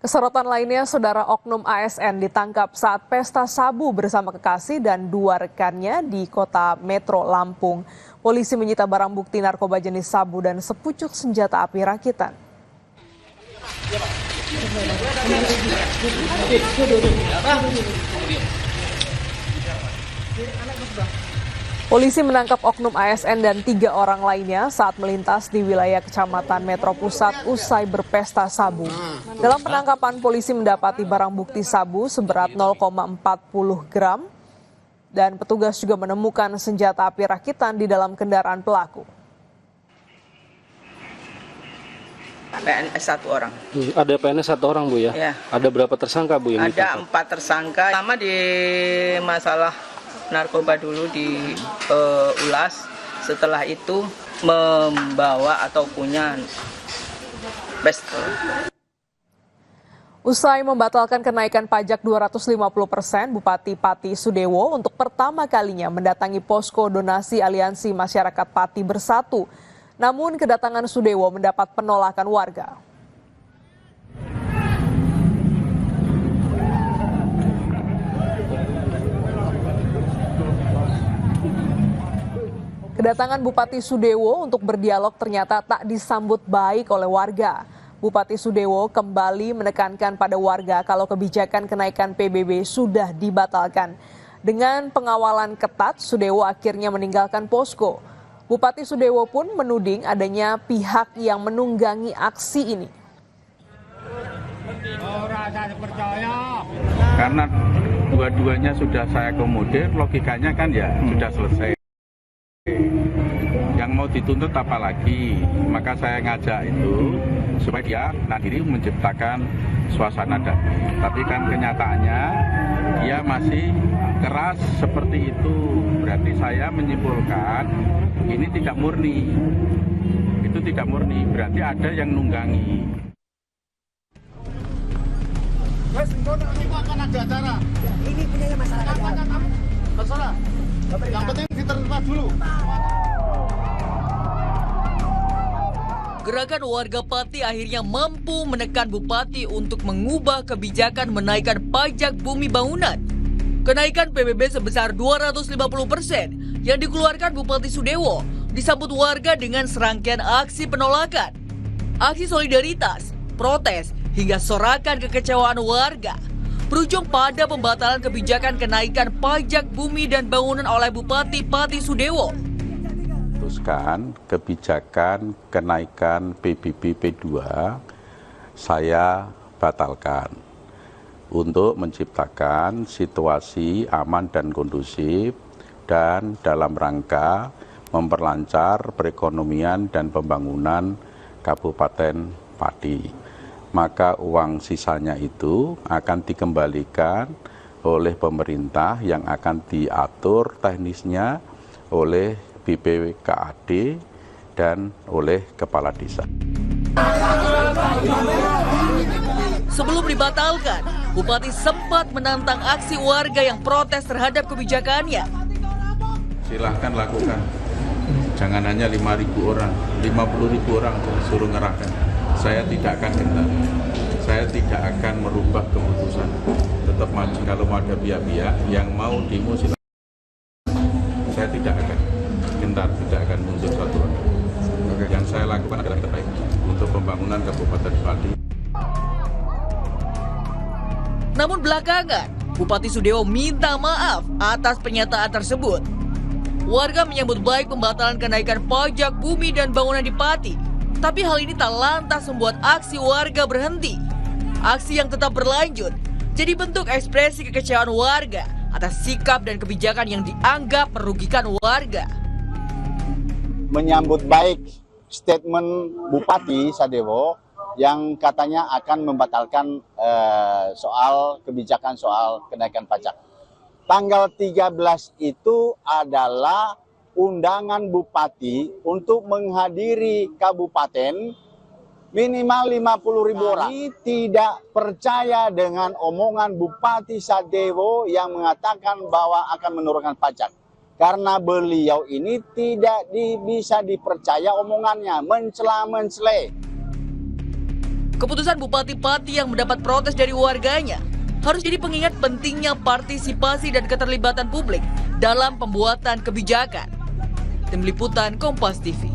Kesorotan lainnya, saudara oknum ASN ditangkap saat pesta sabu bersama kekasih dan dua rekannya di kota Metro Lampung. Polisi menyita barang bukti narkoba jenis sabu dan sepucuk senjata api rakitan. Polisi menangkap oknum ASN dan 3 orang lainnya saat melintas di wilayah Kecamatan Metro Pusat usai berpesta sabu. Dalam penangkapan, polisi mendapati barang bukti sabu seberat 0,40 gram dan petugas juga menemukan senjata api rakitan di dalam kendaraan pelaku. PNS 1 orang. Ada PNS 1 orang, Bu, ya? Ya. Ada berapa tersangka, Bu? Yang ada 4 tersangka. Pertama di masalah narkoba dulu di ulas, setelah itu membawa atau punya pistol. Usai membatalkan kenaikan pajak 250%, Bupati Pati Sudewo untuk pertama kalinya mendatangi posko donasi Aliansi Masyarakat Pati Bersatu. Namun kedatangan Sudewo mendapat penolakan warga. Kedatangan Bupati Sudewo untuk berdialog ternyata tak disambut baik oleh warga. Bupati Sudewo kembali menekankan pada warga kalau kebijakan kenaikan PBB sudah dibatalkan. Dengan pengawalan ketat, Sudewo akhirnya meninggalkan posko. Bupati Sudewo pun menuding adanya pihak yang menunggangi aksi ini. Karena dua-duanya sudah saya akomodir, logikanya kan ya sudah selesai. Yang mau dituntut apa lagi? Maka saya ngajak itu supaya dia mandiri menciptakan suasana damai. Tapi kan kenyataannya dia masih keras seperti itu. Berarti saya menyimpulkan ini tidak murni. Itu tidak murni, berarti ada yang nunggangi. Itu akan ada acara. Ini punya masyarakat. Masalah. Yang penting diterima dulu. Gerakan warga Pati akhirnya mampu menekan Bupati untuk mengubah kebijakan menaikkan pajak bumi bangunan. Kenaikan PBB sebesar 250% yang dikeluarkan Bupati Sudewo disambut warga dengan serangkaian aksi penolakan. Aksi solidaritas, protes, hingga sorakan kekecewaan warga berujung pada pembatalan kebijakan kenaikan pajak bumi dan bangunan oleh Bupati Pati Sudewo. Memutuskan kebijakan kenaikan PBB P2 saya batalkan untuk menciptakan situasi aman dan kondusif dan dalam rangka memperlancar perekonomian dan pembangunan Kabupaten Pati. Maka uang sisanya itu akan dikembalikan oleh pemerintah yang akan diatur teknisnya oleh BPKAD dan oleh Kepala Desa. Sebelum dibatalkan, Bupati sempat menantang aksi warga yang protes terhadap kebijakannya. Silahkan lakukan, jangan hanya 5.000 orang, 50.000 orang suruh ngerahkan. Saya tidak akan gentar, saya tidak akan merubah keputusan. Tetap maju kalau ada pihak-pihak yang mau demo silahkan. Saya tidak akan gentar, tidak akan mundur satu langkah. Yang saya lakukan adalah yang terbaik untuk pembangunan Kabupaten Pati. Namun belakangan, Bupati Sudewo minta maaf atas pernyataan tersebut. Warga menyambut baik pembatalan kenaikan pajak bumi dan bangunan di Pati. Tapi hal ini tak lantas membuat aksi warga berhenti. Aksi yang tetap berlanjut jadi bentuk ekspresi kekecewaan warga atas sikap dan kebijakan yang dianggap merugikan warga. Menyambut baik statement Bupati Sudewo yang katanya akan membatalkan soal kebijakan soal kenaikan pajak. Tanggal 13 itu adalah undangan Bupati untuk menghadiri kabupaten minimal 50.000 orang. Kami tidak percaya dengan omongan Bupati Sudewo yang mengatakan bahwa akan menurunkan pajak. Karena beliau ini tidak bisa dipercaya omongannya, mencela-mencela. Keputusan Bupati Pati yang mendapat protes dari warganya harus jadi pengingat pentingnya partisipasi dan keterlibatan publik dalam pembuatan kebijakan. Tim Liputan Kompas TV.